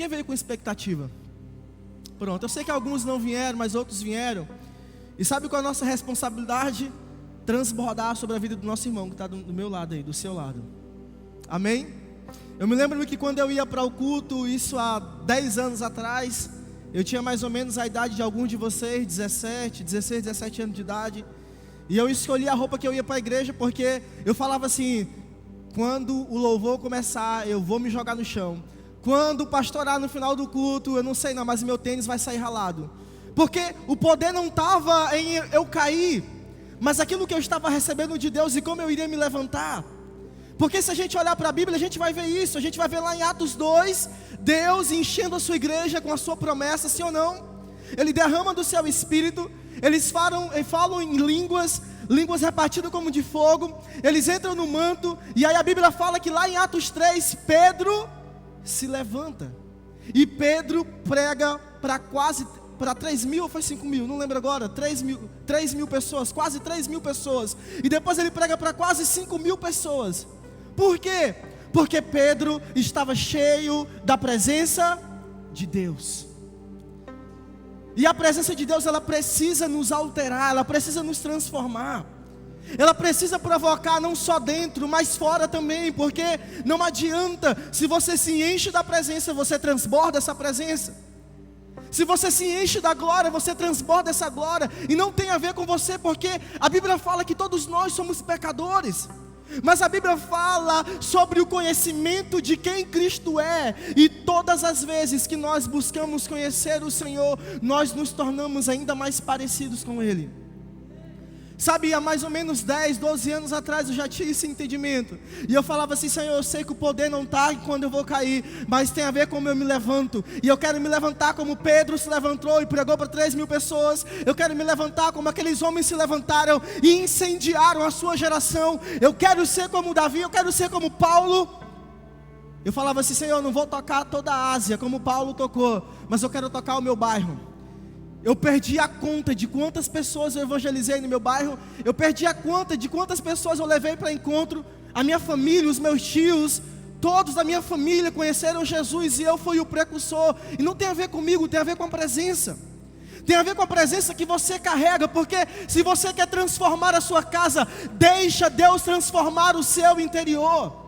Quem veio com expectativa? Pronto, eu sei que alguns não vieram, mas outros vieram. E sabe qual é a nossa responsabilidade? Transbordar sobre a vida do nosso irmão que está do meu lado aí, do seu lado. Amém? Eu me lembro que quando eu ia para o culto, isso há 10 anos atrás, eu tinha mais ou menos a idade de alguns de vocês, 16, 17 anos de idade. E eu escolhi a roupa que eu ia para a igreja, porque eu falava assim: quando o louvor começar, eu vou me jogar no chão. Quando o pastorar no final do culto, eu não sei não, mas meu tênis vai sair ralado. Porque o poder não estava em eu cair, mas aquilo que eu estava recebendo de Deus e como eu iria me levantar. Porque se a gente olhar para a Bíblia, a gente vai ver isso. A gente vai ver lá em Atos 2, Deus enchendo a sua igreja com a sua promessa, sim ou não? Ele derrama do seu Espírito, eles falam em línguas repartidas como de fogo, eles entram no manto, e aí a Bíblia fala que lá em Atos 3, Pedro se levanta, e Pedro prega para 3 mil ou foi 5 mil, não lembro agora, 3 mil pessoas, quase 3 mil pessoas, e depois ele prega para quase 5 mil pessoas. Por quê? Porque Pedro estava cheio da presença de Deus. E a presença de Deus, ela precisa nos alterar, ela precisa nos transformar. Ela precisa provocar não só dentro, mas fora também, porque não adianta, se você se enche da presença, você transborda essa presença. Se você se enche da glória, você transborda essa glória. E não tem a ver com você, porque a Bíblia fala que todos nós somos pecadores. Mas a Bíblia fala sobre o conhecimento de quem Cristo é. E todas as vezes que nós buscamos conhecer o Senhor, nós nos tornamos ainda mais parecidos com Ele. Sabe, há mais ou menos 10, 12 anos atrás eu já tinha esse entendimento. E eu falava assim: Senhor, eu sei que o poder não está quando eu vou cair, mas tem a ver com como eu me levanto. E eu quero me levantar como Pedro se levantou e pregou para 3 mil pessoas. Eu quero me levantar como aqueles homens se levantaram e incendiaram a sua geração. Eu quero ser como Davi, eu quero ser como Paulo. Eu falava assim: Senhor, eu não vou tocar toda a Ásia como Paulo tocou, mas eu quero tocar o meu bairro. Eu perdi a conta de quantas pessoas eu evangelizei no meu bairro. Eu perdi a conta de quantas pessoas eu levei para encontro. A minha família, os meus tios, todos da minha família conheceram Jesus e eu fui o precursor. E não tem a ver comigo, tem a ver com a presença. Tem a ver com a presença que você carrega. Porque se você quer transformar a sua casa, deixa Deus transformar o seu interior.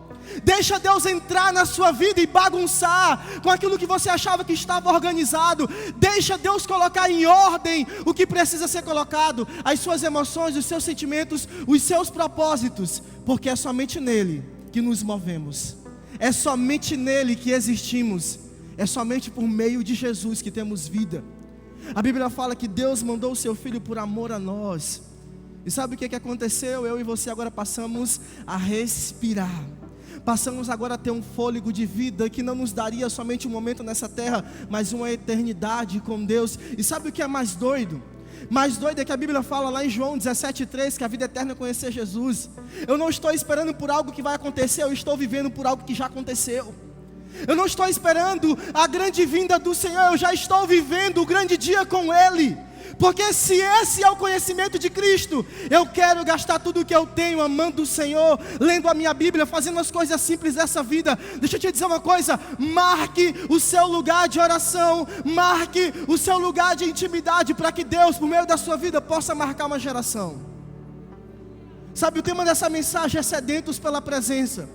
Deixa Deus entrar na sua vida e bagunçar com aquilo que você achava que estava organizado. Deixa Deus colocar em ordem o que precisa ser colocado, as suas emoções, os seus sentimentos, os seus propósitos. Porque é somente nele que nos movemos, é somente nele que existimos, é somente por meio de Jesus que temos vida. A Bíblia fala que Deus mandou o seu Filho por amor a nós. E sabe o que aconteceu? Eu e você agora passamos a respirar. Passamos agora a ter um fôlego de vida que não nos daria somente um momento nessa terra, mas uma eternidade com Deus. E sabe o que é mais doido? Mais doido é que a Bíblia fala lá em João 17,3 que a vida eterna é conhecer Jesus. Eu não estou esperando por algo que vai acontecer, eu estou vivendo por algo que já aconteceu. Eu não estou esperando a grande vinda do Senhor, eu já estou vivendo o grande dia com Ele. Porque se esse é o conhecimento de Cristo, eu quero gastar tudo o que eu tenho amando o Senhor, lendo a minha Bíblia, fazendo as coisas simples dessa vida. Deixa eu te dizer uma coisa: marque o seu lugar de oração, marque o seu lugar de intimidade, para que Deus, por meio da sua vida, possa marcar uma geração. Sabe, o tema dessa mensagem é sedentos pela presença.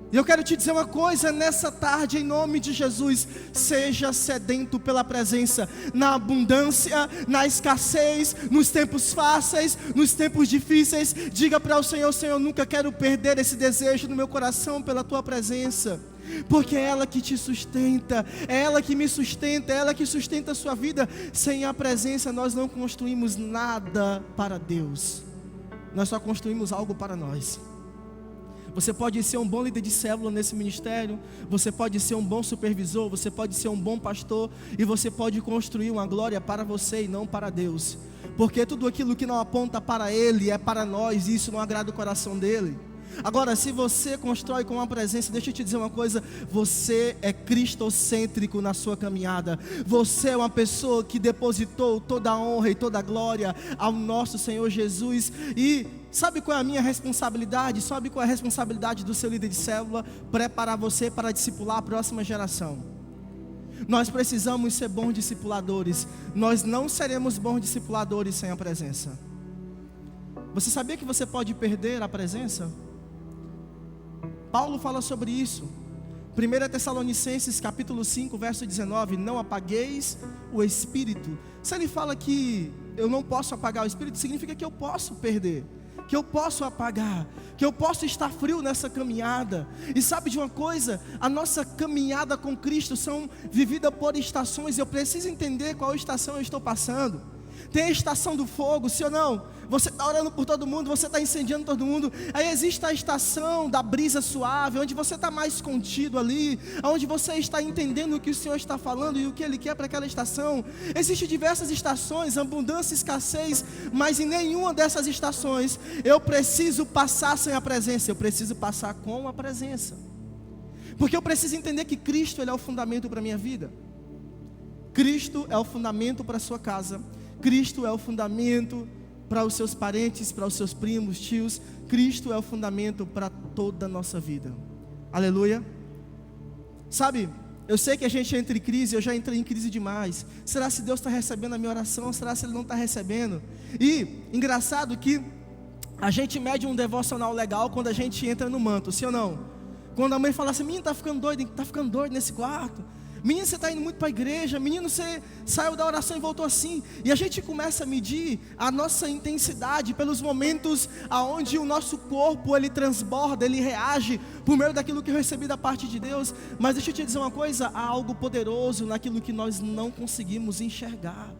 E eu quero te dizer uma coisa nessa tarde, em nome de Jesus: seja sedento pela presença, na abundância, na escassez, nos tempos fáceis, nos tempos difíceis. Diga para o Senhor: Senhor, eu nunca quero perder esse desejo no meu coração pela Tua presença. Porque é ela que te sustenta, é ela que me sustenta, é ela que sustenta a sua vida. Sem a presença nós não construímos nada para Deus, nós só construímos algo para nós. Você pode ser um bom líder de célula nesse ministério, você pode ser um bom supervisor, você pode ser um bom pastor, e você pode construir uma glória para você e não para Deus. Porque tudo aquilo que não aponta para Ele é para nós, e isso não agrada o coração dEle. Agora, se você constrói com a presença, deixa eu te dizer uma coisa: você é cristocêntrico na sua caminhada. Você é uma pessoa que depositou toda a honra e toda a glória ao nosso Senhor Jesus. E sabe qual é a minha responsabilidade? Sabe qual é a responsabilidade do seu líder de célula? Preparar você para discipular a próxima geração. Nós precisamos ser bons discipuladores. Nós não seremos bons discipuladores sem a presença. Você sabia que você pode perder a presença? Paulo fala sobre isso. 1 Tessalonicenses capítulo 5, verso 19. Não apagueis o Espírito. Se ele fala que eu não posso apagar o Espírito, significa que eu posso perder, que eu posso apagar, que eu posso estar frio nessa caminhada. E sabe de uma coisa? A nossa caminhada com Cristo são vivida por estações. Eu preciso entender qual estação eu estou passando. Tem a estação do fogo, sim ou não? Você está orando por todo mundo, você está incendiando todo mundo. Aí existe a estação da brisa suave, onde você está mais contido ali, onde você está entendendo o que o Senhor está falando e o que Ele quer para aquela estação. Existem diversas estações, abundância, escassez, mas em nenhuma dessas estações eu preciso passar sem a presença, eu preciso passar com a presença. Porque eu preciso entender que Cristo, Ele é o fundamento para a minha vida. Cristo é o fundamento para a sua casa. Cristo é o fundamento para os seus parentes, para os seus primos, tios. Cristo é o fundamento para toda a nossa vida. Aleluia. Sabe, eu sei que a gente entra em crise, eu já entrei em crise demais. Será se Deus está recebendo a minha oração? Será se Ele não está recebendo? E, engraçado que a gente mede um devocional legal quando a gente entra no manto, sim ou não? Quando a mãe fala assim, menino, está ficando doido nesse quarto. Menino, você está indo muito para a igreja. Menino, você saiu da oração e voltou assim. E a gente começa a medir a nossa intensidade pelos momentos aonde o nosso corpo, ele transborda, ele reage por meio daquilo que eu recebi da parte de Deus. Mas deixa eu te dizer uma coisa, há algo poderoso naquilo que nós não conseguimos enxergar.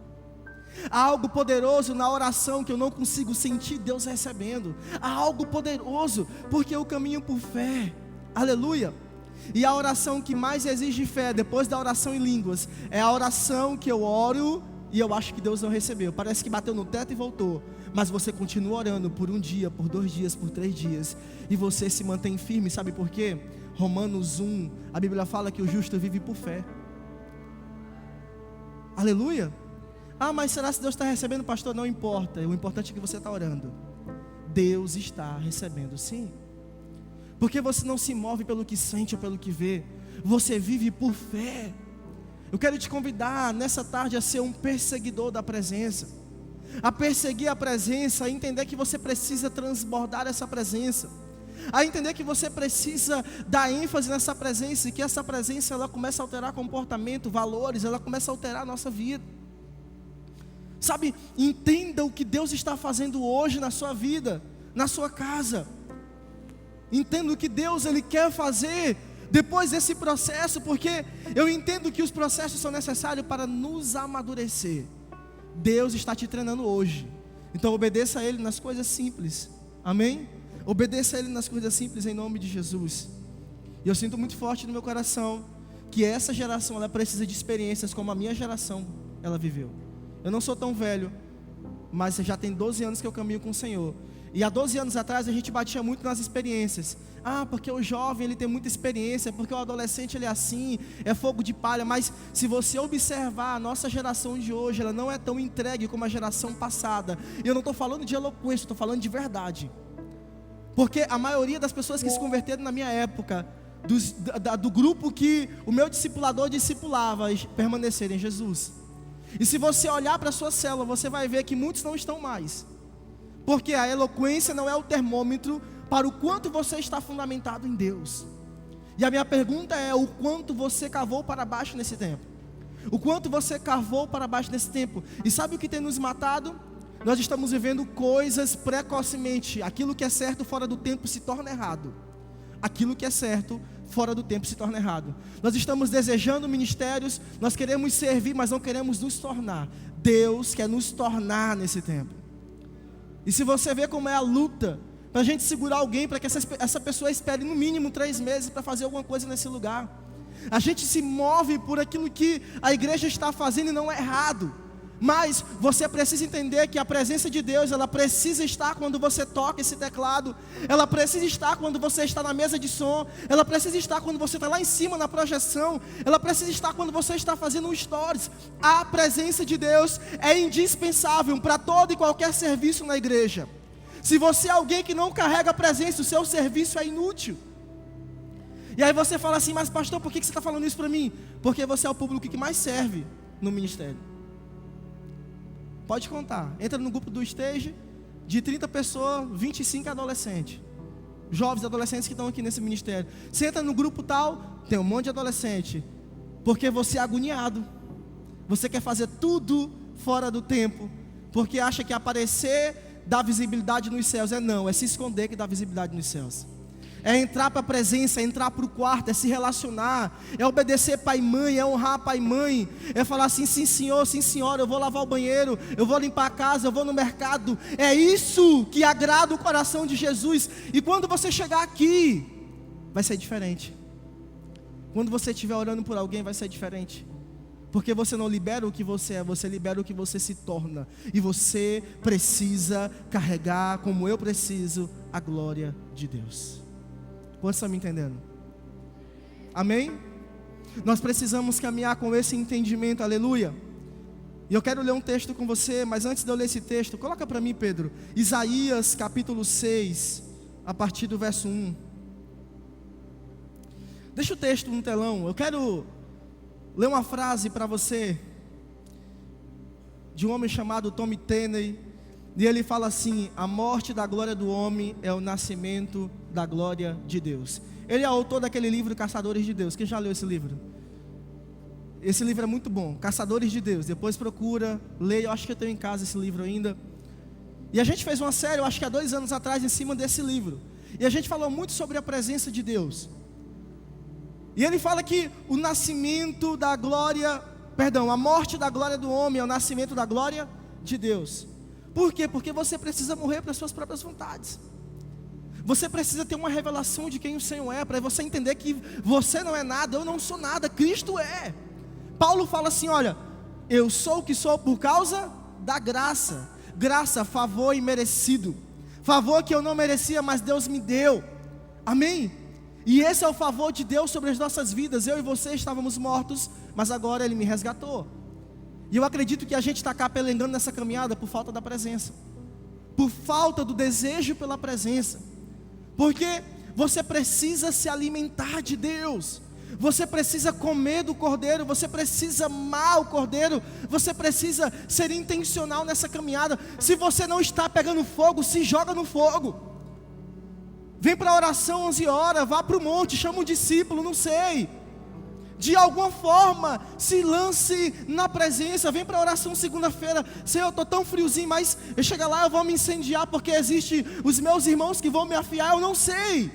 Há algo poderoso na oração que eu não consigo sentir Deus recebendo. Há algo poderoso, porque eu caminho por fé. Aleluia. E a oração que mais exige fé, depois da oração em línguas, é a oração que eu oro e eu acho que Deus não recebeu. Parece que bateu no teto e voltou. Mas você continua orando por um dia, por 2 dias, por 3 dias. E você se mantém firme, sabe por quê? Romanos 1, a Bíblia fala que o justo vive por fé. Aleluia. Ah, mas será que Deus está recebendo, pastor? Não importa, o importante é que você está orando. Deus está recebendo, sim. Porque você não se move pelo que sente ou pelo que vê. Você vive por fé. Eu quero te convidar nessa tarde a ser um perseguidor da presença. A perseguir a presença, a entender que você precisa transbordar essa presença. A entender que você precisa dar ênfase nessa presença. E que essa presença, ela começa a alterar comportamento, valores. Ela começa a alterar a nossa vida. Sabe, entenda o que Deus está fazendo hoje na sua vida, na sua casa. Entendo o que Deus Ele quer fazer depois desse processo, porque eu entendo que os processos são necessários para nos amadurecer. Deus está te treinando hoje, então obedeça a Ele nas coisas simples, amém? Obedeça a Ele nas coisas simples em nome de Jesus. E eu sinto muito forte no meu coração que essa geração, ela precisa de experiências como a minha geração, ela viveu. Eu não sou tão velho, mas já tem 12 anos que eu caminho com o Senhor. E há 12 anos atrás a gente batia muito nas experiências. Ah, porque o jovem ele tem muita experiência, porque o adolescente ele é assim, é fogo de palha. Mas se você observar a nossa geração de hoje, ela não é tão entregue como a geração passada. E eu não estou falando de eloquência, estou falando de verdade. Porque a maioria das pessoas que se converteram na minha época, do grupo que o meu discipulador discipulava, permaneceram em Jesus. E se você olhar para a sua célula, você vai ver que muitos não estão mais. Porque a eloquência não é o termômetro para o quanto você está fundamentado em Deus. E a minha pergunta é: o quanto você cavou para baixo nesse tempo? O quanto você cavou para baixo nesse tempo? E sabe o que tem nos matado? Nós estamos vivendo coisas precocemente. Aquilo que é certo fora do tempo se torna errado. Aquilo que é certo fora do tempo se torna errado. Nós estamos desejando ministérios, nós queremos servir, mas não queremos nos tornar. Deus quer nos tornar nesse tempo. E se você vê como é a luta para a gente segurar alguém, para que essa pessoa espere no mínimo 3 meses para fazer alguma coisa nesse lugar. A gente se move por aquilo que a igreja está fazendo e não é errado. Mas você precisa entender que a presença de Deus, ela precisa estar quando você toca esse teclado. Ela precisa estar quando você está na mesa de som. Ela precisa estar quando você está lá em cima na projeção. Ela precisa estar quando você está fazendo um stories. A presença de Deus é indispensável para todo e qualquer serviço na igreja. Se você é alguém que não carrega a presença, o seu serviço é inútil. E aí você fala assim, mas pastor, por que você está falando isso para mim? Porque você é o público que mais serve no ministério. Pode contar, entra no grupo do Stage, de 30 pessoas, 25 adolescentes. Jovens adolescentes que estão aqui nesse ministério. Você entra no grupo tal, tem um monte de adolescente. Porque você é agoniado. Você quer fazer tudo fora do tempo. Porque acha que aparecer dá visibilidade nos céus. É se esconder que dá visibilidade nos céus. É entrar para a presença, é entrar para o quarto, é se relacionar, é obedecer pai e mãe, é honrar pai e mãe, é falar assim, sim senhor, sim senhora, eu vou lavar o banheiro, eu vou limpar a casa, eu vou no mercado. É isso que agrada o coração de Jesus. E quando você chegar aqui, vai ser diferente. Quando você estiver orando por alguém, vai ser diferente. Porque você não libera o que você é, você libera o que você se torna. E você precisa carregar, como eu preciso, a glória de Deus. Quantos estão me entendendo? Amém? Nós precisamos caminhar com esse entendimento, aleluia. E eu quero ler um texto com você, mas antes de eu ler esse texto, coloca para mim, Pedro, Isaías capítulo 6, a partir do verso 1. Deixa o texto no telão. Eu quero ler uma frase para você, de um homem chamado Tommy Tenney. E ele fala assim: a morte da glória do homem é o nascimento da glória de Deus. Ele é autor daquele livro Caçadores de Deus. Quem já leu esse livro? Esse livro é muito bom, Caçadores de Deus. Depois procura, leia, eu acho que eu tenho em casa esse livro ainda. E a gente fez uma série, eu acho que há 2 anos atrás, em cima desse livro. E a gente falou muito sobre a presença de Deus. E ele fala que o nascimento da glória, a morte da glória do homem é o nascimento da glória de Deus. Por quê? Porque você precisa morrer para as suas próprias vontades. Você precisa ter uma revelação de quem o Senhor é, para você entender que você não é nada, eu não sou nada, Cristo é. Paulo fala assim, olha, eu sou o que sou por causa da graça. Graça, favor imerecido. Favor que eu não merecia, mas Deus me deu. Amém? E esse é o favor de Deus sobre as nossas vidas. Eu e você estávamos mortos, mas agora Ele me resgatou. E eu acredito que a gente está capelengando nessa caminhada por falta da presença, por falta do desejo pela presença. Porque você precisa se alimentar de Deus, você precisa comer do Cordeiro, você precisa amar o Cordeiro, você precisa ser intencional nessa caminhada. Se você não está pegando fogo, se joga no fogo. Vem para a oração 11 horas, vá para o monte, chama um discípulo, não sei. De alguma forma, se lance na presença. Vem para a oração segunda-feira. Senhor, eu estou tão friozinho, mas eu chegar lá, eu vou me incendiar, porque existem os meus irmãos que vão me afiar, eu não sei.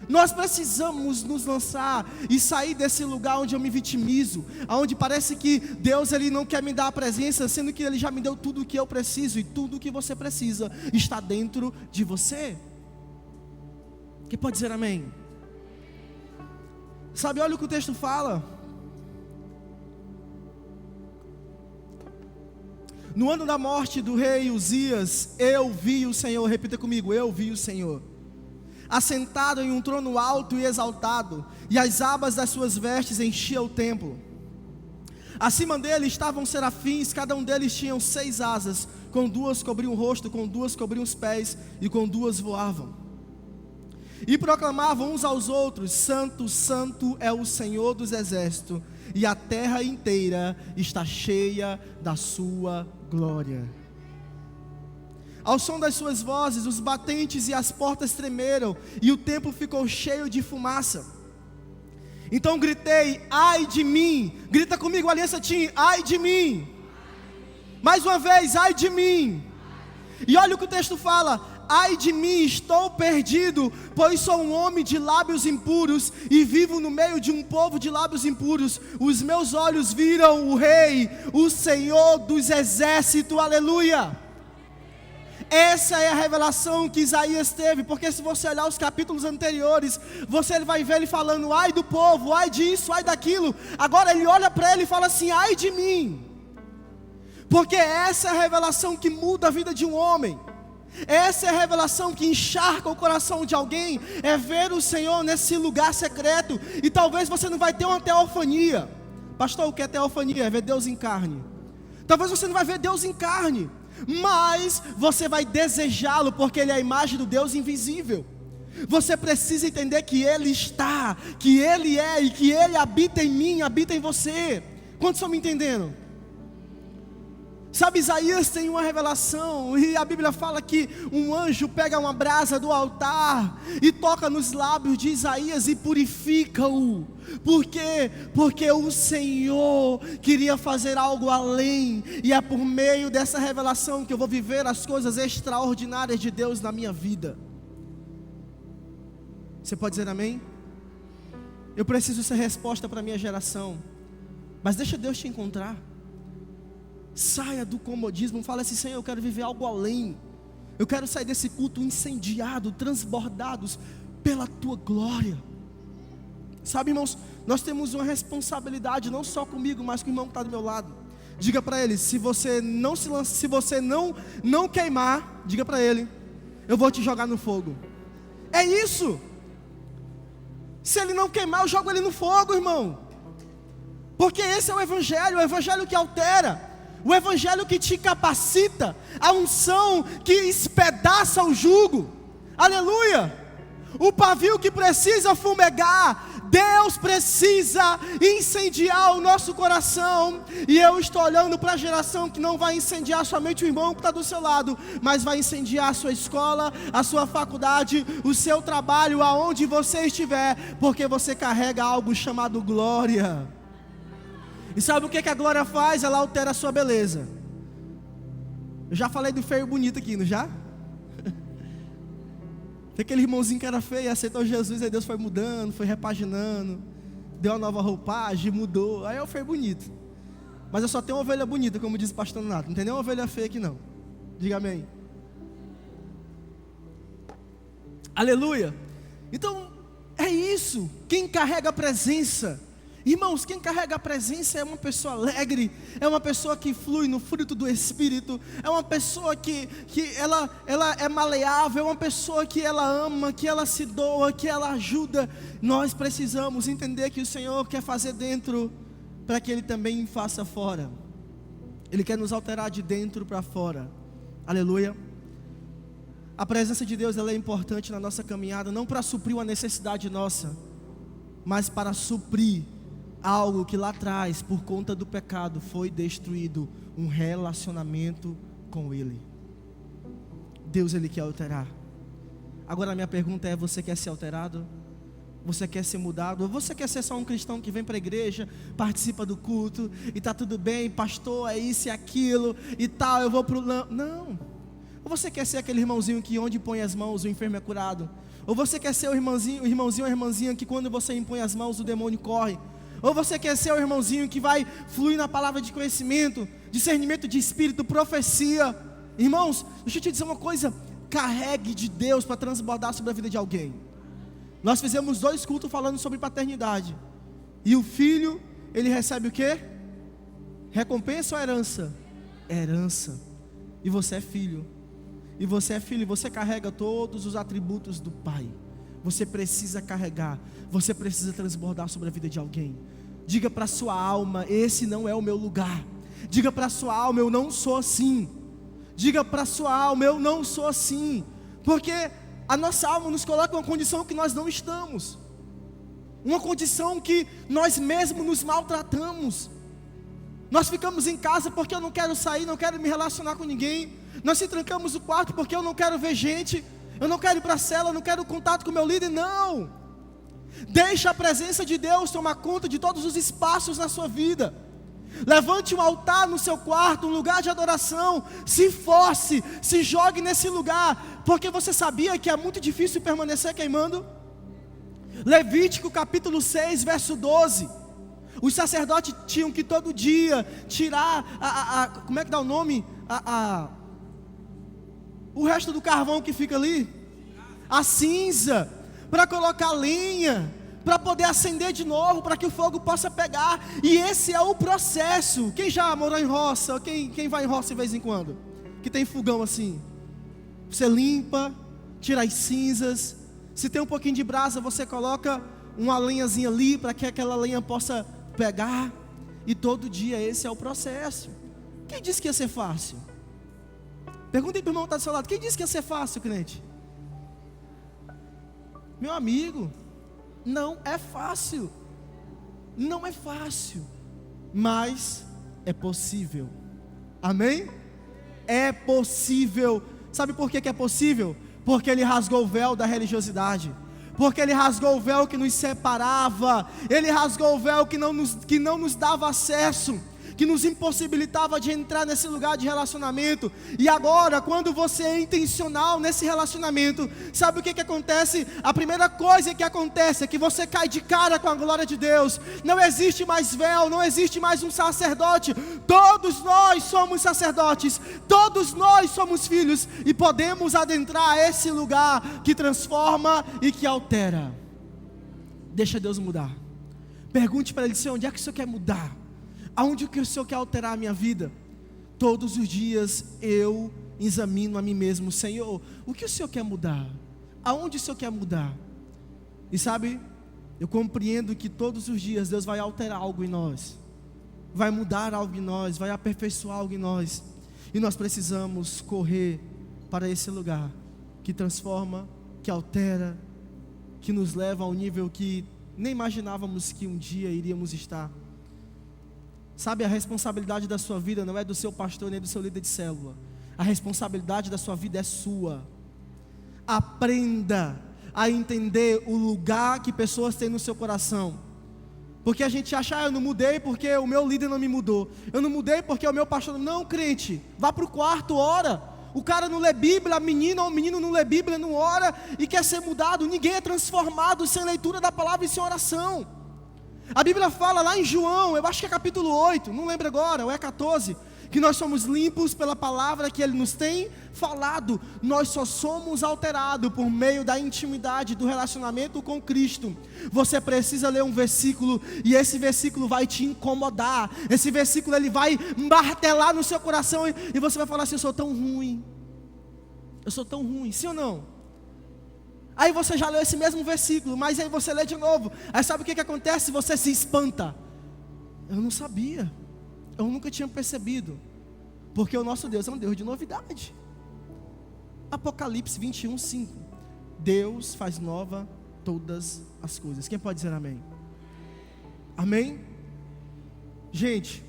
Nós precisamos nos lançar e sair desse lugar onde eu me vitimizo, onde parece que Deus Ele não quer me dar a presença, sendo que Ele já me deu tudo o que eu preciso, e tudo o que você precisa está dentro de você. Quem pode dizer amém? Sabe, olha o que o texto fala. No ano da morte do rei Uzias, eu vi o Senhor, repita comigo, eu vi o Senhor, assentado em um trono alto e exaltado, e as abas das suas vestes enchiam o templo. Acima dele estavam serafins, cada um deles tinha 6 asas, com 2 cobriam o rosto, com 2 cobriam os pés, e com 2 voavam. E proclamavam uns aos outros: Santo, Santo é o Senhor dos exércitos, e a terra inteira está cheia da sua glória. Ao som das suas vozes, os batentes e as portas tremeram, e o templo ficou cheio de fumaça. Então gritei: ai de mim! Grita comigo, Aliança Team: ai de mim! Mais uma vez, ai de mim! E olha o que o texto fala: ai de mim, estou perdido, pois sou um homem de lábios impuros, e vivo no meio de um povo de lábios impuros. Os meus olhos viram o Rei, o Senhor dos exércitos, aleluia. Essa é a revelação que Isaías teve, porque se você olhar os capítulos anteriores, você vai ver ele falando: ai do povo, ai disso, ai daquilo. Agora ele olha para ele e fala assim: ai de mim. Porque essa é a revelação que muda a vida de um homem. Essa é a revelação que encharca o coração de alguém, é ver o Senhor nesse lugar secreto. E talvez você não vai ter uma teofania. Pastor, o que é teofania? É ver Deus em carne. Talvez você não vai ver Deus em carne, mas você vai desejá-lo, porque Ele é a imagem do Deus invisível. Você precisa entender que Ele está, que Ele é e que Ele habita em mim, habita em você. Quantos estão me entendendo? Sabe, Isaías tem uma revelação, e a Bíblia fala que um anjo pega uma brasa do altar e toca nos lábios de Isaías e purifica-o. Por quê? Porque o Senhor queria fazer algo além, e é por meio dessa revelação que eu vou viver as coisas extraordinárias de Deus na minha vida. Você pode dizer amém? Eu preciso ser resposta para a minha geração, mas deixa Deus te encontrar. Saia do comodismo, fala assim: Senhor, eu quero viver algo além. Eu quero sair desse culto incendiado, transbordados pela Tua glória. Sabe, irmãos, nós temos uma responsabilidade, não só comigo, mas com o irmão que está do meu lado. Diga para ele: se você não se lança, se você não queimar, diga para ele: eu vou te jogar no fogo. É isso. Se ele não queimar, eu jogo ele no fogo, irmão. Porque esse é o evangelho que altera. O evangelho que te capacita, a unção que espedaça o jugo, aleluia. O pavio que precisa fumegar, Deus precisa incendiar o nosso coração. E eu estou olhando para a geração que não vai incendiar somente o irmão que está do seu lado, mas vai incendiar a sua escola, a sua faculdade, o seu trabalho, aonde você estiver, porque você carrega algo chamado glória. E sabe o que a glória faz? Ela altera a sua beleza. Eu já falei do feio e bonito aqui, não já? Tem aquele irmãozinho que era feio, aceitou Jesus, aí Deus foi mudando, foi repaginando, deu uma nova roupagem, mudou. Aí é o feio e bonito. Mas eu só tenho uma ovelha bonita, como diz o pastor Nato. Não tem nenhuma ovelha feia aqui não. Diga amém. Aleluia. Então, é isso. Quem carrega a presença, irmãos, quem carrega a presença é uma pessoa alegre, é uma pessoa que flui no fruto do Espírito, é uma pessoa que ela é maleável, é uma pessoa que ela ama, que ela se doa, que ela ajuda. Nós precisamos entender que o Senhor quer fazer dentro, para que Ele também faça fora. Ele quer nos alterar de dentro para fora, aleluia. A presença de Deus, ela é importante na nossa caminhada, não para suprir uma necessidade nossa, mas para suprir algo que lá atrás, por conta do pecado, foi destruído, um relacionamento com Ele. Deus, Ele quer alterar. Agora a minha pergunta é: você quer ser alterado? Você quer ser mudado? Ou você quer ser só um cristão que vem para a igreja, participa do culto, e está tudo bem, pastor, é isso e aquilo, e tal, eu vou para o... Não. Ou você quer ser aquele irmãozinho que onde põe as mãos o enfermo é curado? Ou você quer ser o irmãozinho ou a irmãzinha que quando você impõe as mãos o demônio corre? Ou você quer ser o irmãozinho que vai fluir na palavra de conhecimento, discernimento de espírito, profecia? Irmãos, deixa eu te dizer uma coisa: carregue de Deus para transbordar sobre a vida de alguém. Nós fizemos 2 cultos falando sobre paternidade. E o filho, ele recebe o quê? Recompensa ou herança? Herança. E você é filho. E você é filho, e você carrega todos os atributos do Pai. Você precisa carregar, você precisa transbordar sobre a vida de alguém. Diga para a sua alma: esse não é o meu lugar. Diga para a sua alma: eu não sou assim. Diga para a sua alma: eu não sou assim. Porque a nossa alma nos coloca em uma condição que nós não estamos. Uma condição que nós mesmos nos maltratamos. Nós ficamos em casa porque eu não quero sair, não quero me relacionar com ninguém. Nós se trancamos no quarto porque eu não quero ver gente. Eu não quero ir para a cela, eu não quero contato com o meu líder. Não. Deixa a presença de Deus tomar conta de todos os espaços na sua vida. Levante um altar no seu quarto, um lugar de adoração. Se force, se jogue nesse lugar. Porque você sabia que é muito difícil permanecer queimando? Levítico capítulo 6, verso 12. Os sacerdotes tinham que todo dia tirar como é que dá o nome? O resto do carvão que fica ali, a cinza, para colocar lenha, para poder acender de novo, para que o fogo possa pegar. E esse é o processo. Quem já morou em roça? Quem vai em roça de vez em quando? Que tem fogão assim. Você limpa, tira as cinzas. Se tem um pouquinho de brasa, você coloca uma lenhazinha ali, para que aquela lenha possa pegar. E todo dia esse é o processo. Quem disse que ia ser fácil? Perguntem para o irmão que está do seu lado: quem disse que ia ser fácil, crente? Meu amigo, não é fácil. Não é fácil, mas é possível. Amém? É possível. Sabe por que é possível? Porque Ele rasgou o véu da religiosidade. Porque Ele rasgou o véu que nos separava. Ele rasgou o véu que não nos dava acesso, que nos impossibilitava de entrar nesse lugar de relacionamento. E agora, quando você é intencional nesse relacionamento, sabe o que acontece? A primeira coisa que acontece é que você cai de cara com a glória de Deus. Não existe mais véu, não existe mais um sacerdote. Todos nós somos sacerdotes, todos nós somos filhos, e podemos adentrar esse lugar que transforma e que altera. Deixa Deus mudar. Pergunte para Ele: Senhor, onde é que o Senhor quer mudar? Aonde que o Senhor quer alterar a minha vida? Todos os dias eu examino a mim mesmo: Senhor, o que o Senhor quer mudar? Aonde o Senhor quer mudar? E sabe, eu compreendo que todos os dias Deus vai alterar algo em nós, vai mudar algo em nós, vai aperfeiçoar algo em nós, e nós precisamos correr para esse lugar que transforma, que altera, que nos leva ao nível que nem imaginávamos que um dia iríamos estar. Sabe, a responsabilidade da sua vida não é do seu pastor nem do seu líder de célula. A responsabilidade da sua vida é sua. Aprenda a entender o lugar que pessoas têm no seu coração. Porque a gente acha: eu não mudei porque o meu líder não me mudou. Eu não mudei porque o meu pastor não. Crente, vá para o quarto, ora. O cara não lê Bíblia, a menina ou o menino não lê Bíblia, não ora e quer ser mudado. Ninguém é transformado sem leitura da palavra e sem oração. A Bíblia fala lá em João, eu acho que é capítulo 8, não lembro agora, ou é 14, que nós somos limpos pela palavra que Ele nos tem falado. Nós só somos alterados por meio da intimidade, do relacionamento com Cristo. Você precisa ler um versículo, e esse versículo vai te incomodar. Esse versículo ele vai martelar no seu coração, e você vai falar assim: eu sou tão ruim. Eu sou tão ruim, sim ou não? Aí você já leu esse mesmo versículo, mas aí você lê de novo. Aí sabe o que acontece? Você se espanta. Eu não sabia, eu nunca tinha percebido. Porque o nosso Deus é um Deus de novidade. Apocalipse 21:5. Deus faz nova todas as coisas. Quem pode dizer amém? Amém? Gente,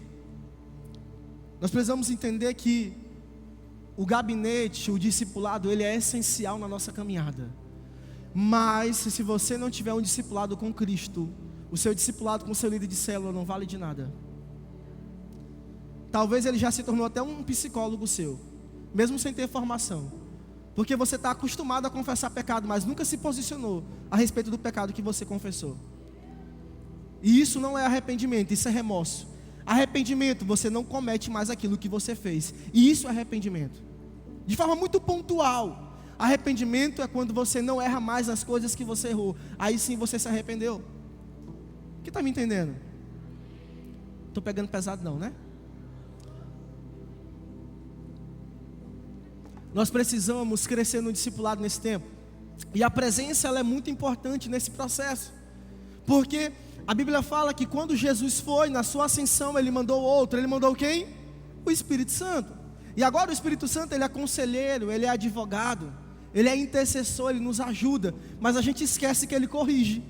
nós precisamos entender que o gabinete, o discipulado, ele é essencial na nossa caminhada. Mas se você não tiver um discipulado com Cristo, o seu discipulado com o seu líder de célula não vale de nada. Talvez ele já se tornou até um psicólogo seu, mesmo sem ter formação. Porque você está acostumado a confessar pecado, mas nunca se posicionou a respeito do pecado que você confessou. E isso não é arrependimento, isso é remorso. Arrependimento, você não comete mais aquilo que você fez. E isso é arrependimento. De forma muito pontual. Arrependimento é quando você não erra mais as coisas que você errou. Aí sim você se arrependeu. Quem está me entendendo? Estou pegando pesado não, né? Nós precisamos crescer no discipulado nesse tempo. E a presença ela é muito importante nesse processo. Porque a Bíblia fala que quando Jesus foi, na sua ascensão, Ele mandou outro. Ele mandou quem? O Espírito Santo. E agora o Espírito Santo, Ele é conselheiro, Ele é advogado, Ele é intercessor, Ele nos ajuda. Mas a gente esquece que Ele corrige.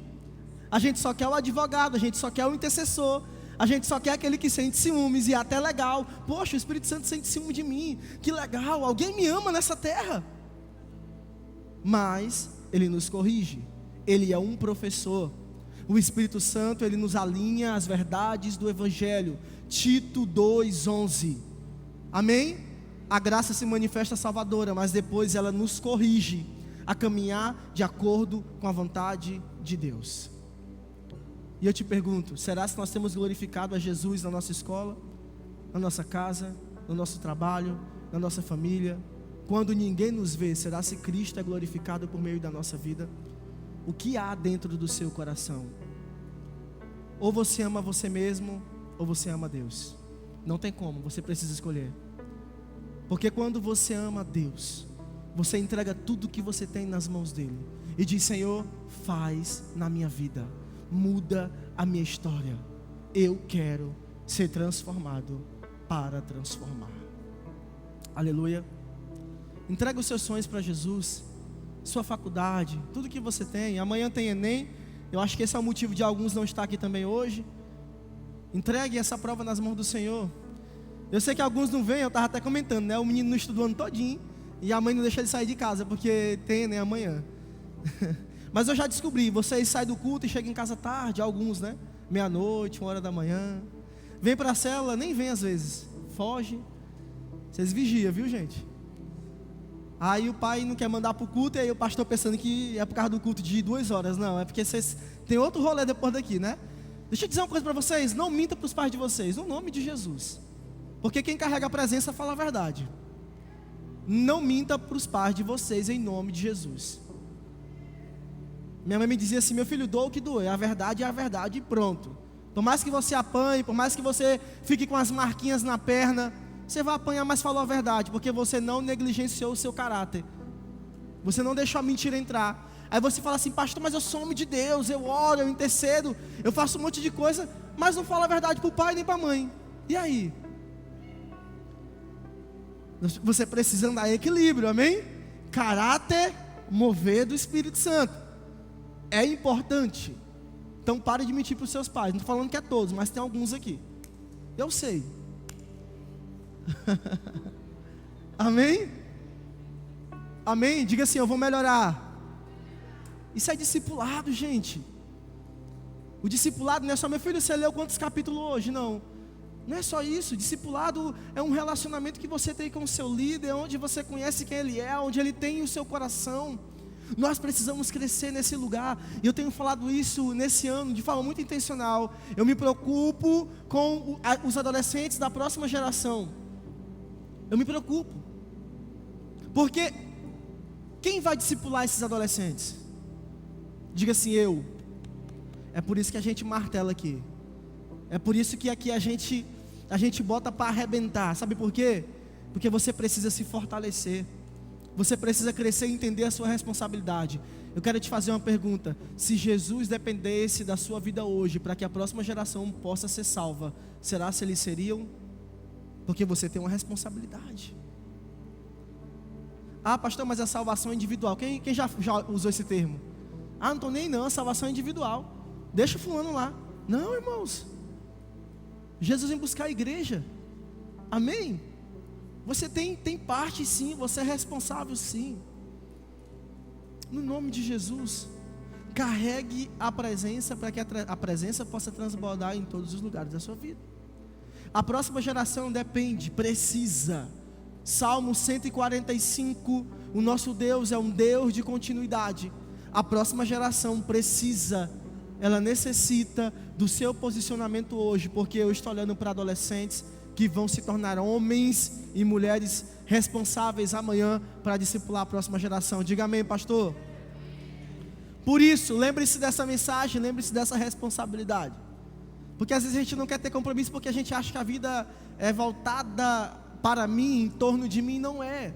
A gente só quer o advogado, a gente só quer o intercessor, a gente só quer aquele que sente ciúmes. E é até legal: poxa, o Espírito Santo sente ciúme de mim, que legal, alguém me ama nessa terra. Mas Ele nos corrige, Ele é um professor. O Espírito Santo, Ele nos alinha às verdades do Evangelho. Tito 2:11. Amém? A graça se manifesta salvadora, mas depois ela nos corrige a caminhar de acordo com a vontade de Deus. E eu te pergunto: será que nós temos glorificado a Jesus na nossa escola, na nossa casa, no nosso trabalho, na nossa família? Quando ninguém nos vê, será se Cristo é glorificado por meio da nossa vida? O que há dentro do seu coração? Ou você ama você mesmo, ou você ama Deus. Não tem como, você precisa escolher. Porque quando você ama Deus, você entrega tudo que você tem nas mãos dele e diz: Senhor, faz na minha vida, muda a minha história. Eu quero ser transformado para transformar. Aleluia. Entrega os seus sonhos para Jesus. sua faculdade, tudo que você tem. Amanhã tem Enem. Eu acho que esse é o motivo de alguns não estar aqui também hoje. Entregue essa prova nas mãos do Senhor. Eu sei que alguns não vêm, eu estava até comentando, né? O menino não estudou o ano todinho e a mãe não deixa ele sair de casa porque tem Enem amanhã. Mas eu já descobri, vocês saem do culto e chegam em casa tarde, alguns, né? Meia-noite, 1h da manhã. Vem para a célula, nem vem às vezes. Foge. Vocês vigiam, viu, gente? Aí o pai não quer mandar para o culto, e aí o pastor pensando que é por causa do culto de 2 horas. Não, é porque vocês tem outro rolê depois daqui, né? Deixa eu dizer uma coisa para vocês, não minta para os pais de vocês, no nome de Jesus. Porque quem carrega a presença fala a verdade. Não minta para os pais de vocês em nome de Jesus. Minha mãe me dizia assim, meu filho, doa o que doer, a verdade é a verdade e pronto. Por mais que você apanhe, por mais que você fique com as marquinhas na perna, você vai apanhar, mas falou a verdade, porque você não negligenciou o seu caráter. Você não deixou a mentira entrar. Aí você fala assim, pastor, mas eu sou homem de Deus, eu oro, eu intercedo, eu faço um monte de coisa, mas não falo a verdade para o pai nem para a mãe. E aí? Você precisa andar em equilíbrio, amém? Caráter, mover do Espírito Santo. É importante. Então pare de mentir para os seus pais. Não estou falando que é todos, mas tem alguns aqui. Eu sei. Amém? Amém? Diga assim, eu vou melhorar. Isso é discipulado, gente. O discipulado não é só, meu filho, você leu quantos capítulos hoje? Não. Não é só isso. Discipulado é um relacionamento que você tem com o seu líder, onde você conhece quem ele é, onde ele tem o seu coração. Nós precisamos crescer nesse lugar. E eu tenho falado isso nesse ano de forma muito intencional. Eu me preocupo com os adolescentes da próxima geração. Eu me preocupo. Porque quem vai discipular esses adolescentes? Diga assim, eu. É por isso que a gente martela aqui. É por isso que aqui a gente bota para arrebentar. Sabe por quê? Porque você precisa se fortalecer. Você precisa crescer e entender a sua responsabilidade. Eu quero te fazer uma pergunta. Se Jesus dependesse da sua vida hoje para que a próxima geração possa ser salva, será se eles seriam? Porque você tem uma responsabilidade. Ah, pastor, mas a salvação é individual. Quem já usou esse termo? Ah, não estou nem não, a salvação é individual. Deixa o fulano lá. Não, irmãos. Jesus vem buscar a igreja. Amém? Você tem parte sim, você é responsável sim. No nome de Jesus, carregue a presença para que a presença possa transbordar em todos os lugares da sua vida. A próxima geração depende, precisa. Salmo 145, o nosso Deus é um Deus de continuidade. A próxima geração precisa, ela necessita do seu posicionamento hoje, porque eu estou olhando para adolescentes que vão se tornar homens e mulheres responsáveis amanhã para discipular a próxima geração. Diga amém, pastor. Por isso, lembre-se dessa mensagem, lembre-se dessa responsabilidade. Porque às vezes a gente não quer ter compromisso porque a gente acha que a vida é voltada para mim, em torno de mim. Não é.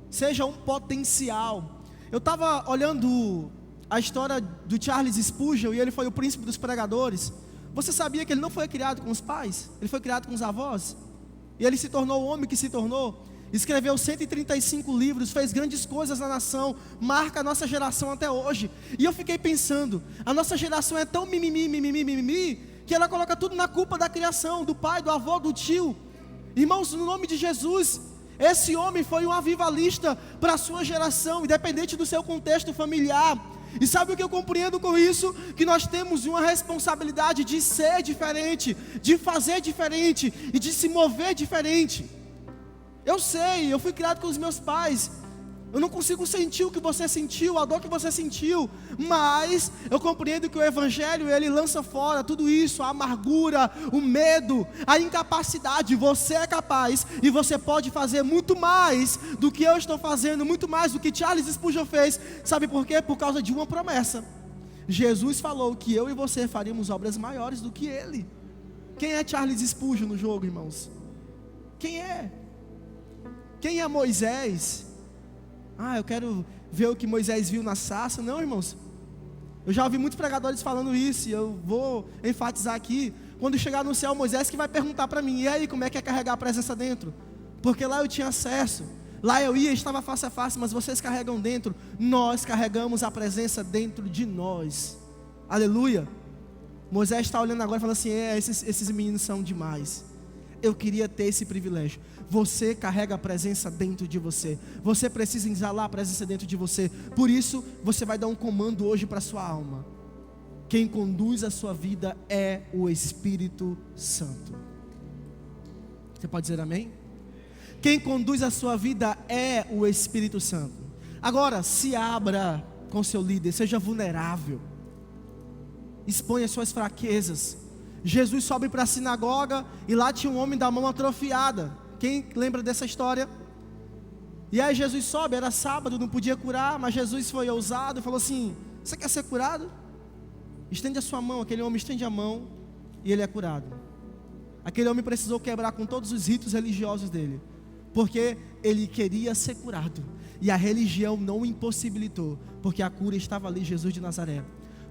Seja um potencial. Eu estava olhando a história do Charles Spurgeon, e ele foi o príncipe dos pregadores. Você sabia que ele não foi criado com os pais? Ele foi criado com os avós? E ele se tornou o homem que se tornou. Escreveu 135 livros, fez grandes coisas na nação, marca a nossa geração até hoje. E eu fiquei pensando, a nossa geração é tão mimimi, que ela coloca tudo na culpa da criação, do pai, do avô, do tio. Irmãos, no nome de Jesus, esse homem foi um avivalista para a sua geração, independente do seu contexto familiar. E sabe o que eu compreendo com isso? Que nós temos uma responsabilidade de ser diferente, de fazer diferente e de se mover diferente. Eu sei, eu fui criado com os meus pais. Eu não consigo sentir o que você sentiu, a dor que você sentiu, mas eu compreendo que o Evangelho, ele lança fora tudo isso, a amargura, o medo, a incapacidade. Você é capaz e você pode fazer muito mais do que eu estou fazendo, muito mais do que Charles Spurgeon fez. Sabe por quê? Por causa de uma promessa. Jesus falou que eu e você faríamos obras maiores do que ele. Quem é Charles Spurgeon no jogo, irmãos? Quem é? Quem é Moisés? Ah, eu quero ver o que Moisés viu na sarça. Não, irmãos. Eu já ouvi muitos pregadores falando isso, e eu vou enfatizar aqui. Quando chegar no céu, Moisés que vai perguntar para mim: e aí, como é que é carregar a presença dentro? Porque lá eu tinha acesso. Lá eu ia, estava face a face, mas vocês carregam dentro. Nós carregamos a presença dentro de nós. Aleluia. Moisés está olhando agora e falando assim: esses meninos são demais. Eu queria ter esse privilégio. Você carrega a presença dentro de você. Você precisa exalar a presença dentro de você. Por isso, você vai dar um comando hoje para a sua alma. Quem conduz a sua vida é o Espírito Santo. Você pode dizer amém? Quem conduz a sua vida é o Espírito Santo. Agora, se abra com seu líder, seja vulnerável. Exponha suas fraquezas. Jesus sobe para a sinagoga e lá tinha um homem da mão atrofiada. Quem lembra dessa história? E aí Jesus sobe, era sábado, não podia curar, mas Jesus foi ousado e falou assim: você quer ser curado? Estende a sua mão. Aquele homem estende a mão e ele é curado. Aquele homem precisou quebrar com todos os ritos religiosos dele, porque ele queria ser curado, e a religião não o impossibilitou, porque a cura estava ali, Jesus de Nazaré.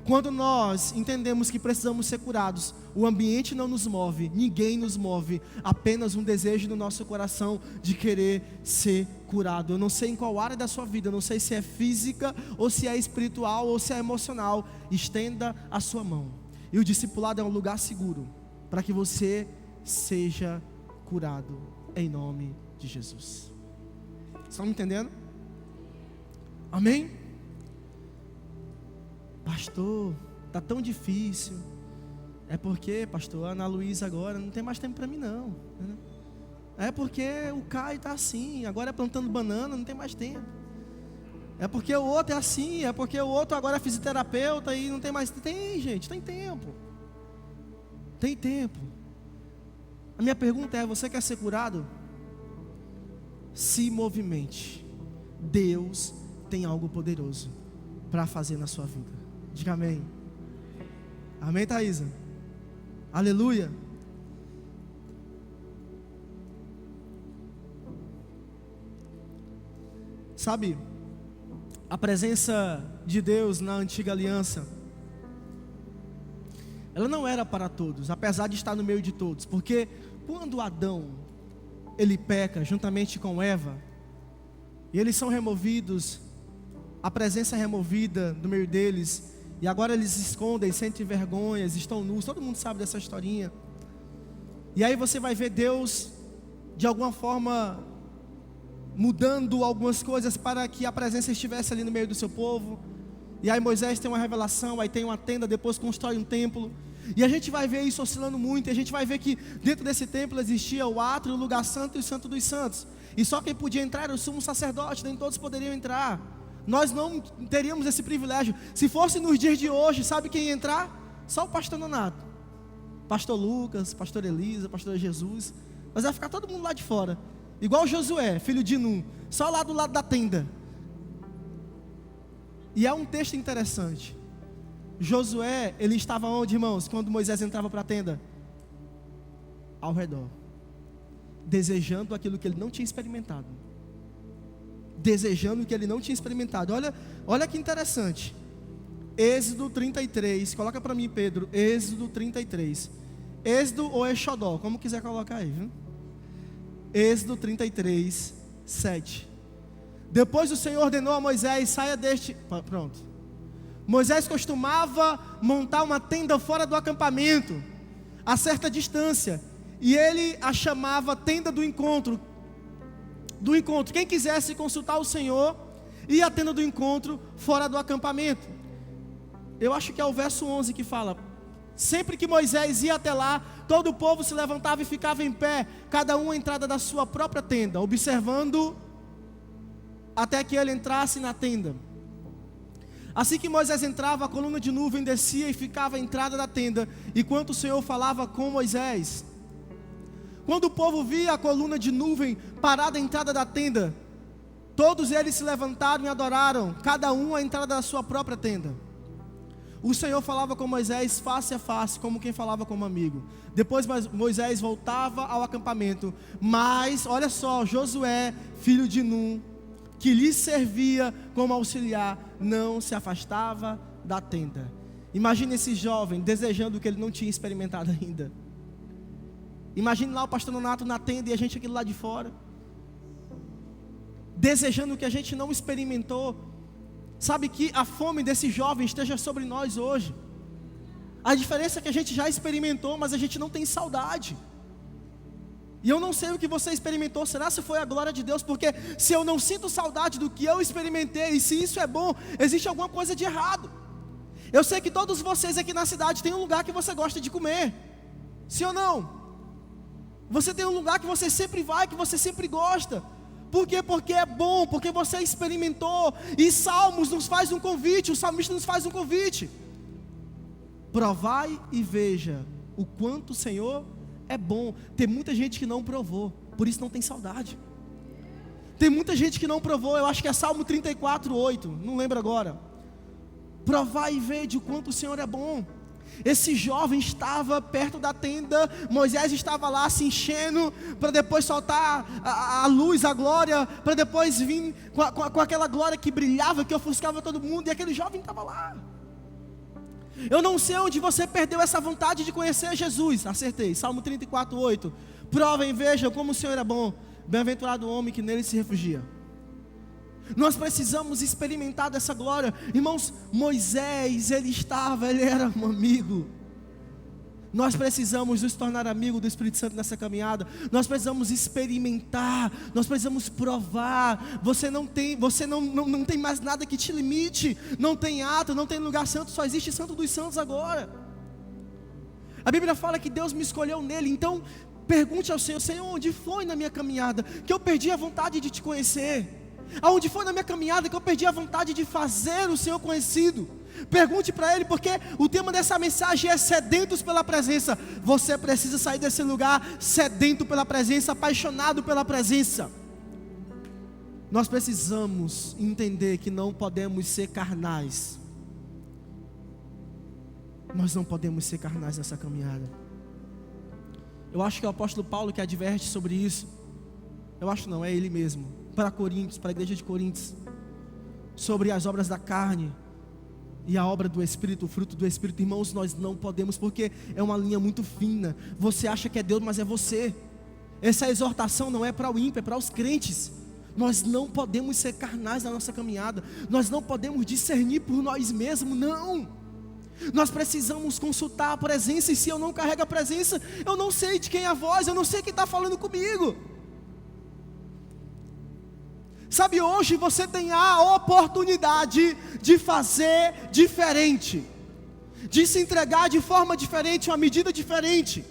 Quando nós entendemos que precisamos ser curados, o ambiente não nos move, ninguém nos move, apenas um desejo no nosso coração de querer ser curado. Eu não sei em qual área da sua vida, eu não sei se é física, ou se é espiritual, ou se é emocional. Estenda a sua mão, e o discipulado é um lugar seguro, para que você seja curado, em nome de Jesus. Estão me entendendo? Amém? Pastor, está tão difícil. É porque, pastor, a Ana Luísa agora não tem mais tempo para mim não. É porque o Caio está assim, agora é plantando banana, não tem mais tempo. É porque o outro é assim, é porque o outro agora é fisioterapeuta e não tem mais. Tem, gente, tem tempo. Tem tempo. A minha pergunta é: você quer ser curado? Se movimente. Deus tem algo poderoso para fazer na sua vida. Diga amém. Amém, Thaisa? Aleluia. Sabe, a presença de Deus na antiga aliança, ela não era para todos, apesar de estar no meio de todos. Porque quando Adão, ele peca juntamente com Eva, e eles são removidos, a presença é removida do meio deles, e agora eles se escondem, sentem vergonhas, estão nus. Todo mundo sabe dessa historinha. E aí você vai ver Deus, de alguma forma, mudando algumas coisas para que a presença estivesse ali no meio do seu povo. E aí Moisés tem uma revelação, aí tem uma tenda, depois constrói um templo. E a gente vai ver isso oscilando muito, e a gente vai ver que dentro desse templo existia o átrio, o lugar santo e o santo dos santos. E só quem podia entrar era o sumo sacerdote, nem todos poderiam entrar. Nós não teríamos esse privilégio. Se fosse nos dias de hoje, sabe quem ia entrar? Só o pastor Nonato, pastor Lucas, pastor Elisa, pastor Jesus. Mas vai ficar todo mundo lá de fora, igual Josué, filho de Nun, só lá do lado da tenda. E é um texto interessante. Josué, ele estava onde, irmãos, quando Moisés entrava para a tenda? Ao redor, desejando aquilo que ele não tinha experimentado. Desejando o que ele não tinha experimentado. Olha que interessante. Êxodo 33, coloca para mim, Pedro. Êxodo 33. Êxodo ou Exodó, como quiser colocar aí, viu? Êxodo 33, 7. Depois o Senhor ordenou a Moisés: saia deste... Pronto. Moisés costumava montar uma tenda fora do acampamento, a certa distância, e ele a chamava tenda do encontro. Quem quisesse consultar o Senhor, ia à tenda do encontro fora do acampamento. Eu acho que é o verso 11 que fala: sempre que Moisés ia até lá, todo o povo se levantava e ficava em pé, cada um à entrada da sua própria tenda, observando até que ele entrasse na tenda. Assim que Moisés entrava, a coluna de nuvem descia e ficava à entrada da tenda, enquanto o Senhor falava com Moisés. Quando o povo via a coluna de nuvem parada à entrada da tenda, todos eles se levantaram e adoraram, cada um à entrada da sua própria tenda. O Senhor falava com Moisés face a face, como quem falava com um amigo. Depois Moisés voltava ao acampamento, mas, olha só, Josué, filho de Nun, que lhe servia como auxiliar, não se afastava da tenda. Imagine esse jovem desejando o que ele não tinha experimentado ainda. Imagine lá o pastor Nonato na tenda e a gente aqui lá de fora. desejando o que a gente não experimentou. Sabe que a fome desse jovem esteja sobre nós hoje. A diferença é que a gente já experimentou, mas a gente não tem saudade. E eu não sei o que você experimentou, será se foi a glória de Deus? Porque se eu não sinto saudade do que eu experimentei, e se isso é bom, existe alguma coisa de errado. Eu sei que todos vocês aqui na cidade têm um lugar que você gosta de comer, sim ou não? Você tem um lugar que você sempre vai, que você sempre gosta. Por quê? Porque é bom, porque você experimentou. E Salmos nos faz um convite, o salmista nos faz um convite. Provai e veja o quanto o Senhor é bom. Tem muita gente que não provou, por isso não tem saudade. Tem muita gente que não provou, eu acho que é Salmo 34:8, não lembro agora. Provai e veja o quanto o Senhor é bom. Esse jovem estava perto da tenda, Moisés estava lá se enchendo, para depois soltar a luz, a glória, para depois vir com aquela glória que brilhava, que ofuscava todo mundo, e aquele jovem estava lá. Eu não sei onde você perdeu essa vontade de conhecer Jesus. Acertei, Salmo 34:8. Provem e vejam como o Senhor é bom, bem-aventurado o homem que nele se refugia. Nós precisamos experimentar dessa glória. Irmãos, Moisés, ele era um amigo. Nós precisamos nos tornar amigo do Espírito Santo nessa caminhada. Nós precisamos experimentar, nós precisamos provar. Você não tem mais nada que te limite. Não tem ato, não tem lugar santo, só existe Santo dos Santos agora. A Bíblia fala que Deus me escolheu nele. Então pergunte ao Senhor: Senhor, onde foi na minha caminhada que eu perdi a vontade de te conhecer? Aonde foi na minha caminhada que eu perdi a vontade de fazer o Senhor conhecido? Pergunte para Ele, porque o tema dessa mensagem é sedentos pela presença. Você precisa sair desse lugar sedento pela presença, apaixonado pela presença. Nós precisamos entender que não podemos ser carnais. Nós não podemos ser carnais nessa caminhada. Eu acho que é o apóstolo Paulo que adverte sobre isso. Eu acho não, é ele mesmo. Para Coríntios, para a igreja de Coríntios, sobre as obras da carne e a obra do Espírito, o fruto do Espírito. Irmãos, nós não podemos, porque é uma linha muito fina. Você acha que é Deus, mas é você. Essa exortação não é para o ímpio, é para os crentes. Nós não podemos ser carnais na nossa caminhada. Nós não podemos discernir por nós mesmos, não. Nós precisamos consultar a presença. E se eu não carrego a presença, eu não sei de quem é a voz, eu não sei quem está falando comigo. Sabe, hoje você tem a oportunidade de fazer diferente, de se entregar de forma diferente, uma medida diferente.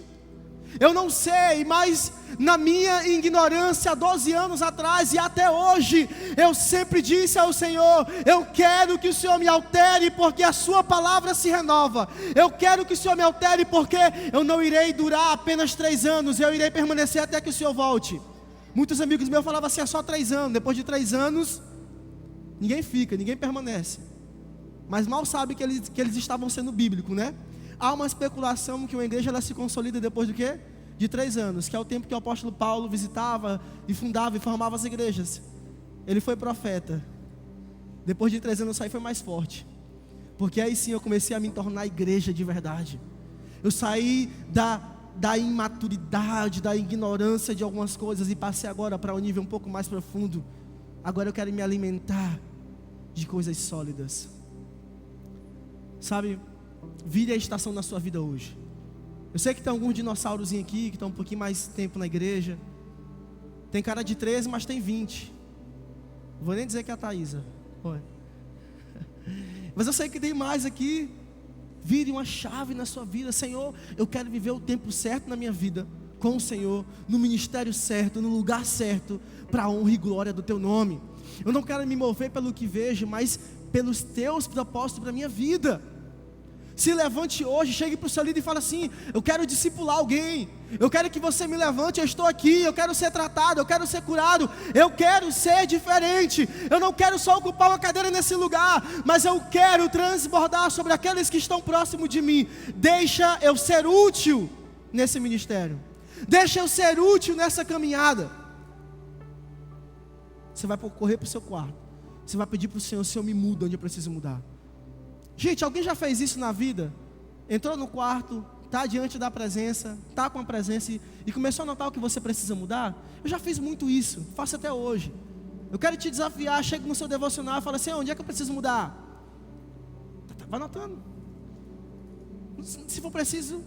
Eu não sei, mas na minha ignorância, 12 anos atrás e até hoje, eu sempre disse ao Senhor: eu quero que o Senhor me altere, porque a sua palavra se renova. Eu quero que o Senhor me altere, porque eu não irei durar apenas 3 anos, eu irei permanecer até que o Senhor volte. Muitos amigos meus falavam assim: é só 3 anos, depois de 3 anos, ninguém fica, ninguém permanece. Mas mal sabe que eles estavam sendo bíblicos, né? Há uma especulação que uma igreja ela se consolida depois do quê? De 3 anos, que é o tempo que o apóstolo Paulo visitava e fundava e formava as igrejas. Ele foi profeta. Depois de 3 anos eu saí foi mais forte, porque aí sim eu comecei a me tornar igreja de verdade. Eu saí da imaturidade, da ignorância de algumas coisas e passei agora para um nível um pouco mais profundo. Agora eu quero me alimentar de coisas sólidas. Sabe, vire a estação na sua vida hoje. Eu sei que tem alguns dinossauros aqui que estão um pouquinho mais tempo na igreja. Tem cara de 13, mas tem 20. Não vou nem dizer que é a Thaísa. Mas eu sei que tem mais aqui. Vire uma chave na sua vida. Senhor, eu quero viver o tempo certo na minha vida com o Senhor, no ministério certo, no lugar certo, para a honra e glória do Teu nome. Eu não quero me mover pelo que vejo, mas pelos Teus propósitos para a minha vida. Se levante hoje, chegue para o seu líder e fale assim: eu quero discipular alguém, eu quero que você me levante, eu estou aqui, eu quero ser tratado, eu quero ser curado, eu quero ser diferente. Eu não quero só ocupar uma cadeira nesse lugar, mas eu quero transbordar sobre aqueles que estão próximos de mim. Deixa eu ser útil nesse ministério, deixa eu ser útil nessa caminhada. Você vai correr para o seu quarto, você vai pedir para o Senhor: Senhor, me muda onde eu preciso mudar. Gente, alguém já fez isso na vida? Entrou no quarto, está diante da presença, está com a presença e começou a notar o que você precisa mudar? Eu já fiz muito isso, faço até hoje. Eu quero te desafiar, chega no seu devocional e fala assim, onde é que eu preciso mudar? Vai anotando. Se for preciso,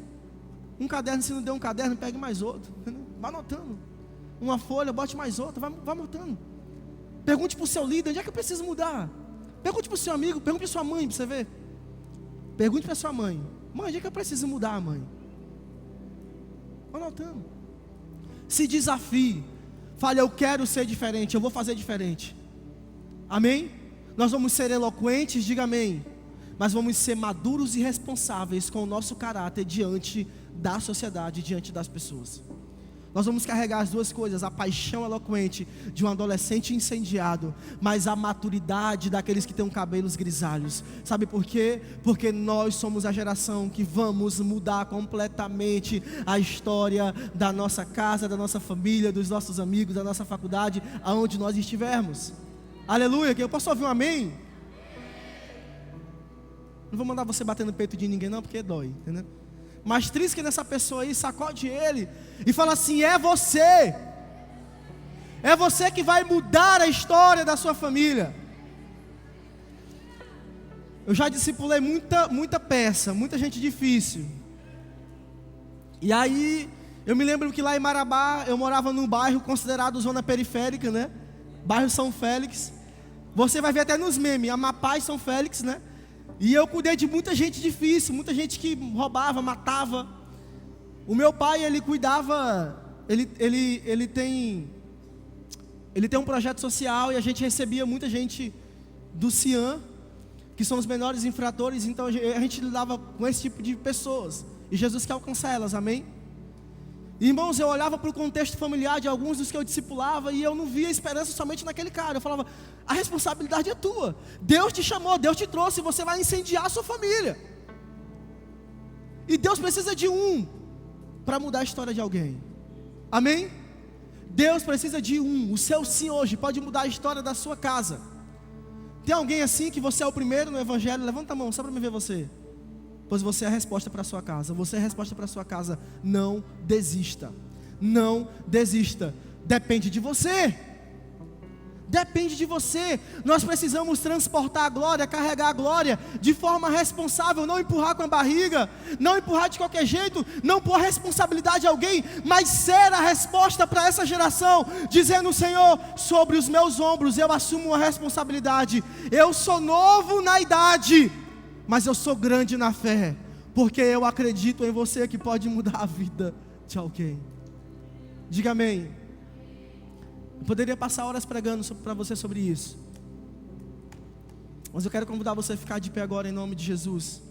um caderno, se não der um caderno, pegue mais outro. Entendeu? Vai anotando. Uma folha, bote mais outra, vai anotando. Pergunte para o seu líder, onde é que eu preciso mudar? Pergunte para o seu amigo, pergunte para sua mãe, para você ver. Pergunte para sua mãe, mãe, onde é que eu preciso mudar, mãe? Vai anotando. Se desafie. Fale, eu quero ser diferente, eu vou fazer diferente. Amém? Nós vamos ser eloquentes, diga amém. Mas vamos ser maduros e responsáveis com o nosso caráter diante da sociedade, diante das pessoas. Nós vamos carregar as duas coisas, a paixão eloquente de um adolescente incendiado, mas a maturidade daqueles que têm cabelos grisalhos. Sabe por quê? Porque nós somos a geração que vamos mudar completamente a história da nossa casa, da nossa família, dos nossos amigos, da nossa faculdade, aonde nós estivermos. Aleluia, eu posso ouvir um amém? Não vou mandar você bater no peito de ninguém não, porque dói, entendeu? Mas trisca nessa pessoa aí, sacode ele e fala assim, é você que vai mudar a história da sua família. Eu já discipulei muita peça, muita gente difícil. E aí, eu me lembro que lá em Marabá, eu morava num bairro considerado zona periférica, né? Bairro São Félix. Você vai ver até nos memes, Amapá e São Félix, né? E eu cuidei de muita gente difícil, muita gente que roubava, matava. O meu pai, ele cuidava, ele tem um projeto social e a gente recebia muita gente do Cian, que são os menores infratores, então a gente lidava com esse tipo de pessoas. E Jesus quer alcançar elas, amém? Irmãos, eu olhava para o contexto familiar de alguns dos que eu discipulava e eu não via esperança somente naquele cara. Eu falava, a responsabilidade é tua. Deus te chamou, Deus te trouxe, você vai incendiar a sua família. E Deus precisa de um para mudar a história de alguém. Amém? Deus precisa de um. O seu sim hoje pode mudar a história da sua casa. Tem alguém assim que você é o primeiro no evangelho? Levanta a mão só para me ver você. Pois você é a resposta para a sua casa. Você é a resposta para a sua casa. Não desista. Não desista. Depende de você. Depende de você. Nós precisamos transportar a glória, carregar a glória de forma responsável, não empurrar com a barriga, não empurrar de qualquer jeito, não pôr a responsabilidade a alguém, mas ser a resposta para essa geração, dizendo, Senhor, sobre os meus ombros eu assumo a responsabilidade. Eu sou novo na idade, mas eu sou grande na fé, porque eu acredito em você que pode mudar a vida de alguém. Diga amém. Eu poderia passar horas pregando para você sobre isso, mas eu quero convidar você a ficar de pé agora em nome de Jesus.